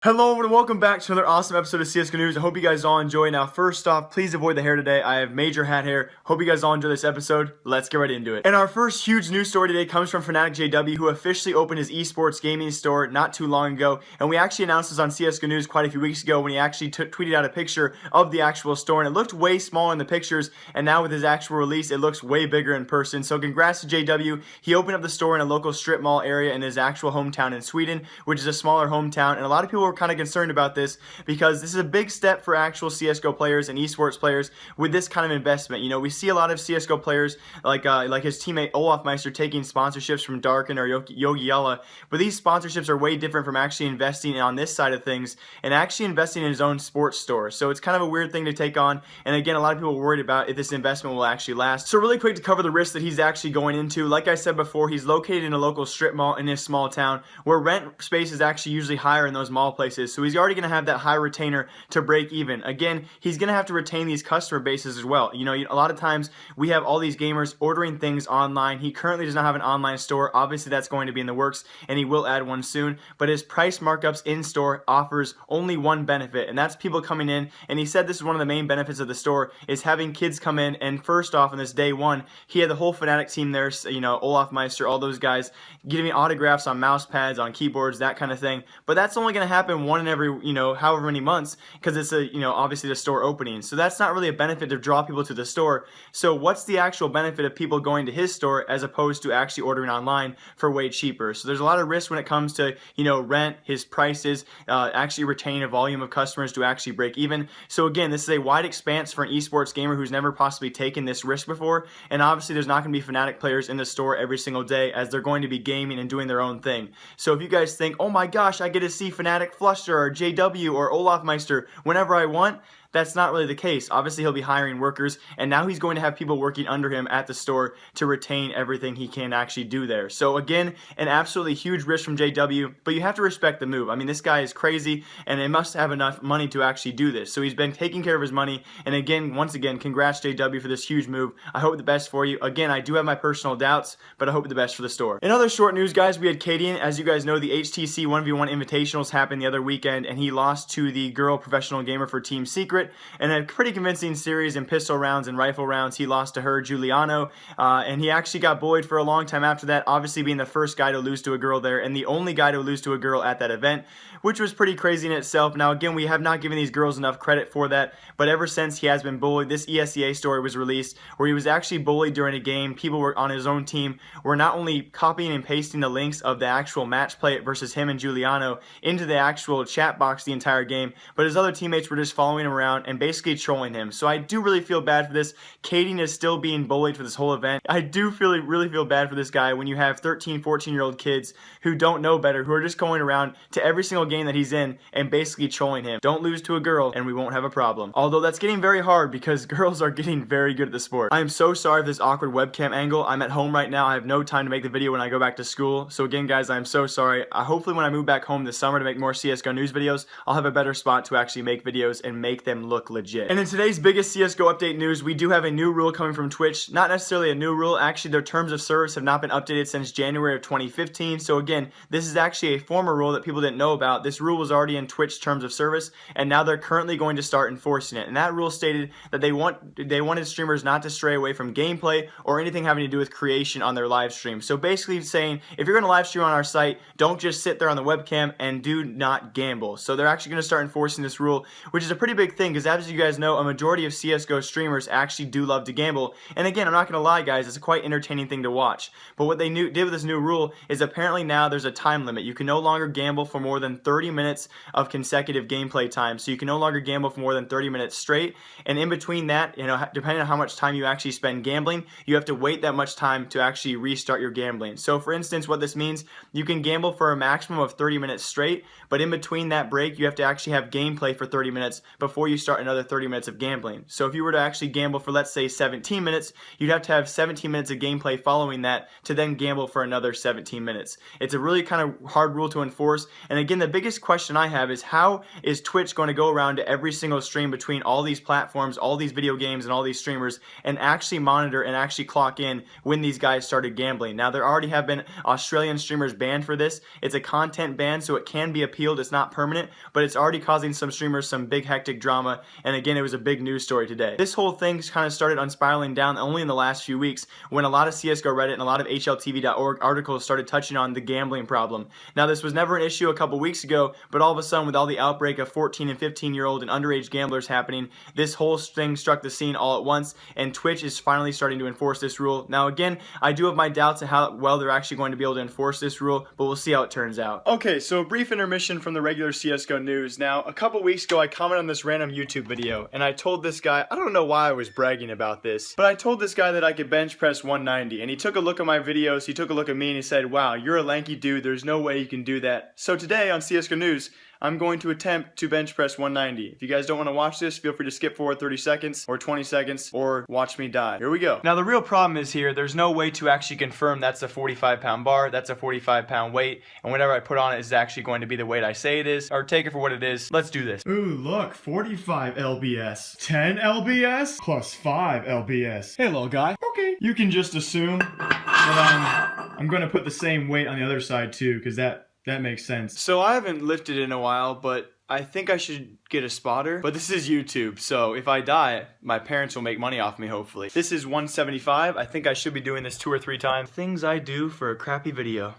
Hello and welcome back to another awesome episode of CSGO News. I hope you guys all enjoy. Now, first off, please avoid the hair today. I have major hat hair. Hope you guys all enjoy this episode. Let's get right into it. And our first huge news story today comes from Fnatic JW, who officially opened his esports gaming store not too long ago. And we actually announced this on CSGO News quite a few weeks ago when he actually tweeted out a picture of the actual store. And it looked way smaller in the pictures. And now with his actual release, it looks way bigger in person. So congrats to JW. He opened up the store in a local strip mall area in his actual hometown in Sweden, which is a smaller hometown. And a lot of people were kind of concerned about this because this is a big step for actual CSGO players and esports players with this kind of investment. You know, we see a lot of CSGO players like his teammate Olofmeister taking sponsorships from Darken or Yogi Yalla, but these sponsorships are way different from actually investing on this side of things and actually investing in his own sports store. So it's kind of a weird thing to take on, and again, a lot of people are worried about if this investment will actually last. So really quick to cover the risk that he's actually going into, like I said before, he's located in a local strip mall in his small town where rent space is actually usually higher in those mall places. So he's already going to have that high retainer to break even. Again, he's going to have to retain these customer bases as well. You know, a lot of times we have all these gamers ordering things online. He currently does not have an online store. Obviously, that's going to be in the works, and he will add one soon. But his price markups in store offers only one benefit, and that's people coming in. And he said this is one of the main benefits of the store is having kids come in. And first off, on this day one, he had the whole Fnatic team there. You know, Olofmeister, all those guys giving autographs on mouse pads, on keyboards, that kind of thing. But that's only going to happen one in every, however many months, because it's obviously the store opening. So that's not really a benefit to draw people to the store. So what's the actual benefit of people going to his store as opposed to actually ordering online for way cheaper? So there's a lot of risk when it comes to, rent, his prices, actually retain a volume of customers to actually break even. So again, this is a wide expanse for an esports gamer who's never possibly taken this risk before. And obviously there's not going to be Fnatic players in the store every single day as they're going to be gaming and doing their own thing. So if you guys think, oh my gosh, I get to see Fnatic Fluster or JW or Olofmeister whenever I want, that's not really the case. Obviously, he'll be hiring workers, and now he's going to have people working under him at the store to retain everything he can actually do there. So again, an absolutely huge risk from JW, but you have to respect the move. I mean, this guy is crazy, and they must have enough money to actually do this. So he's been taking care of his money, and again, once again, congrats JW for this huge move. I hope the best for you. Again, I do have my personal doubts, but I hope the best for the store. In other short news, guys, we had CadiaN. As you guys know, the HTC 1v1 Invitationals happened the other weekend, and he lost to the girl professional gamer for Team Secret. And a pretty convincing series in pistol rounds and rifle rounds. He lost to her, Juliano, and he actually got bullied for a long time after that, obviously being the first guy to lose to a girl there and the only guy to lose to a girl at that event, which was pretty crazy in itself. Now again, we have not given these girls enough credit for that, but ever since he has been bullied, this ESEA story was released where he was actually bullied during a game. People were on his own team were not only copying and pasting the links of the actual match play versus him and Juliano into the actual chat box the entire game, but his other teammates were just following him around and basically trolling him. So I do really feel bad for this. CadiaN is still being bullied for this whole event. I do really feel bad for this guy when you have 13, 14-year-old kids who don't know better, who are just going around to every single game that he's in and basically trolling him. Don't lose to a girl and we won't have a problem. Although that's getting very hard because girls are getting very good at the sport. I am so sorry for this awkward webcam angle. I'm at home right now. I have no time to make the video when I go back to school. So again, guys, I'm so sorry. Hopefully when I move back home this summer to make more CSGO news videos, I'll have a better spot to actually make videos and make them look legit. And in today's biggest CSGO update news, we do have a new rule coming from Twitch. Not necessarily a new rule, actually their terms of service have not been updated since January of 2015. So again, this is actually a former rule that people didn't know about. This rule was already in Twitch terms of service, and now they're currently going to start enforcing it. And that rule stated that they wanted streamers not to stray away from gameplay or anything having to do with creation on their live stream. So basically saying, if you're going to live stream on our site, don't just sit there on the webcam and do not gamble. So they're actually going to start enforcing this rule, which is a pretty big thing because as you guys know, a majority of CSGO streamers actually do love to gamble. And again, I'm not going to lie, guys, it's a quite entertaining thing to watch. But what they did with this new rule is apparently now there's a time limit. You can no longer gamble for more than 30 minutes of consecutive gameplay time. So you can no longer gamble for more than 30 minutes straight. And in between that, depending on how much time you actually spend gambling, you have to wait that much time to actually restart your gambling. So for instance, what this means, you can gamble for a maximum of 30 minutes straight, but in between that break, you have to actually have gameplay for 30 minutes before you restart another 30 minutes of gambling. So if you were to actually gamble for, let's say, 17 minutes, you'd have to have 17 minutes of gameplay following that to then gamble for another 17 minutes. It's a really kind of hard rule to enforce. And again, the biggest question I have is, how is Twitch going to go around to every single stream between all these platforms, all these video games, and all these streamers, and actually monitor and actually clock in when these guys started gambling? Now, there already have been Australian streamers banned for this. It's a content ban, so it can be appealed. It's not permanent, but it's already causing some streamers some big hectic drama. And again, it was a big news story today. This whole thing kind of started unspiraling down only in the last few weeks, when a lot of CSGO Reddit and a lot of HLTV.org articles started touching on the gambling problem. Now, this was never an issue a couple weeks ago, but all of a sudden, with all the outbreak of 14 and 15-year-old and underage gamblers happening, this whole thing struck the scene all at once, and Twitch is finally starting to enforce this rule. Now, again, I do have my doubts of how well they're actually going to be able to enforce this rule, but we'll see how it turns out. Okay, so a brief intermission from the regular CSGO news. Now, a couple weeks ago, I commented on this random YouTube video, and I told this guy, I don't know why I was bragging about this, but I told this guy that I could bench press 190, and he took a look at my videos, he took a look at me, and he said, wow, you're a lanky dude, there's no way you can do that. So today on CSGO News, I'm going to attempt to bench press 190. If you guys don't want to watch this, feel free to skip forward 30 seconds or 20 seconds or watch me die. Here we go. Now, the real problem is here, there's no way to actually confirm that's a 45-pound bar, that's a 45-pound weight, and whatever I put on it is actually going to be the weight I say it is, or take it for what it is. Let's do this. Ooh, look, 45 lbs, 10 lbs, plus 5 lbs. Hey, little guy. Okay. You can just assume that I'm going to put the same weight on the other side too, because that makes sense. So I haven't lifted in a while, but I think I should get a spotter. But this is YouTube, so if I die, my parents will make money off me, hopefully. This is 175. I think I should be doing this 2 or 3 times. Things I do for a crappy video.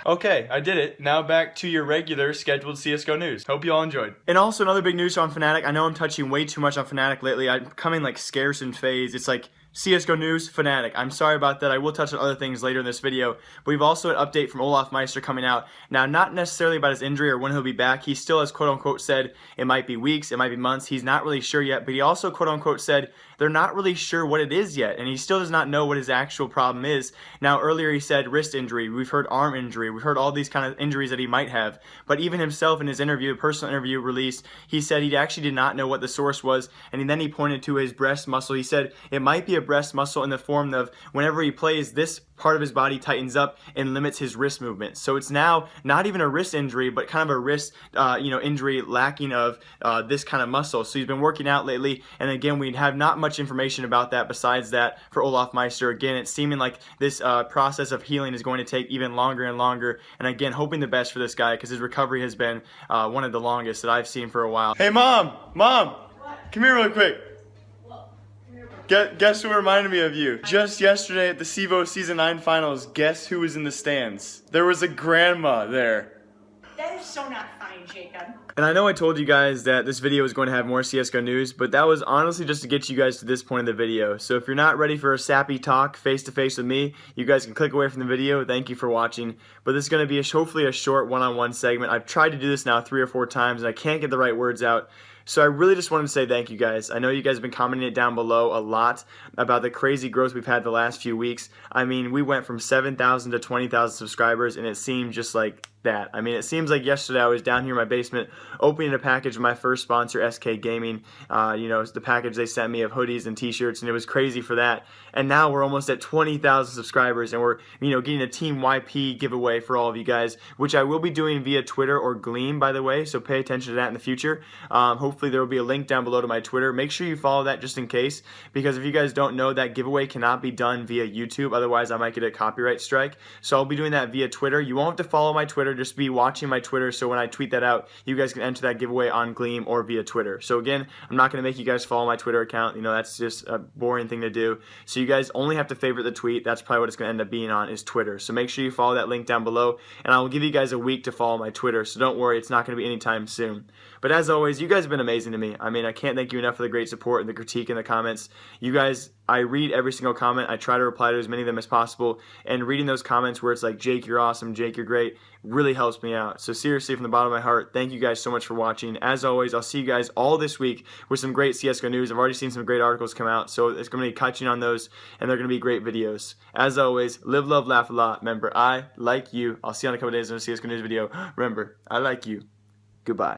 Okay, I did it. Now back to your regular scheduled CSGO news. Hope you all enjoyed. And also another big news on Fnatic. I know I'm touching way too much on Fnatic lately. I'm coming like scarce in phase. It's like CSGO news, Fnatic. I'm sorry about that. I will touch on other things later in this video. But we've also an update from Olofmeister coming out. Now, not necessarily about his injury or when he'll be back. He still has quote-unquote said it might be weeks, it might be months. He's not really sure yet. But he also quote-unquote said they're not really sure what it is yet. And he still does not know what his actual problem is. Now, earlier he said wrist injury. We've heard arm injury. We've heard all these kind of injuries that he might have. But even himself in his interview, personal interview released, he said he actually did not know what the source was. And then he pointed to his breast muscle. He said it might be a breast muscle in the form of whenever he plays, this part of his body tightens up and limits his wrist movement. So it's now not even a wrist injury, but kind of a wrist injury lacking of this kind of muscle. So he's been working out lately, and again, we have not much information about that besides that for Olofmeister. Again, it's seeming like this process of healing is going to take even longer and longer, and again, hoping the best for this guy because his recovery has been one of the longest that I've seen for a while. Hey, Mom! What? Come here real quick. Guess who reminded me of you? Just yesterday at the CEVO Season 9 Finals, guess who was in the stands? There was a grandma there. That is so not fine, Jacob. And I know I told you guys that this video was going to have more CSGO news, but that was honestly just to get you guys to this point of the video. So if you're not ready for a sappy talk face-to-face with me, you guys can click away from the video. Thank you for watching. But this is going to be hopefully a short one-on-one segment. I've tried to do this now 3 or 4 times, and I can't get the right words out. So I really just wanted to say thank you guys. I know you guys have been commenting it down below a lot about the crazy growth we've had the last few weeks. I mean, we went from 7,000 to 20,000 subscribers, and it seemed just like that. I mean, it seems like yesterday I was down here in my basement opening a package of my first sponsor, SK Gaming. It's the package they sent me of hoodies and t-shirts, and it was crazy for that. And now we're almost at 20,000 subscribers, and we're getting a Team YP giveaway for all of you guys, which I will be doing via Twitter or Gleam, by the way, so pay attention to that in the future. Hopefully there will be a link down below to my Twitter. Make sure you follow that just in case, because if you guys don't know, that giveaway cannot be done via YouTube, otherwise I might get a copyright strike. So I'll be doing that via Twitter. You won't have to follow my Twitter, just be watching my Twitter, so when I tweet that out, you guys can enter that giveaway on Gleam or via Twitter. So again, I'm not going to make you guys follow my Twitter account. That's just a boring thing to do. So you guys only have to favorite the tweet. That's probably what it's going to end up being on, is Twitter. So make sure you follow that link down below, and I will give you guys a week to follow my Twitter, so don't worry, it's not going to be anytime soon. But as always, you guys have been amazing to me. I mean, I can't thank you enough for the great support and the critique in the comments. You guys, I read every single comment. I try to reply to as many of them as possible. And reading those comments where it's like, Jake, you're awesome, Jake, you're great, really helps me out. So seriously, from the bottom of my heart, thank you guys so much for watching. As always, I'll see you guys all this week with some great CSGO news. I've already seen some great articles come out, so it's going to be touching on those, and they're going to be great videos. As always, live, love, laugh a lot. Remember, I like you. I'll see you in a couple days in a CSGO news video. Remember, I like you. Goodbye.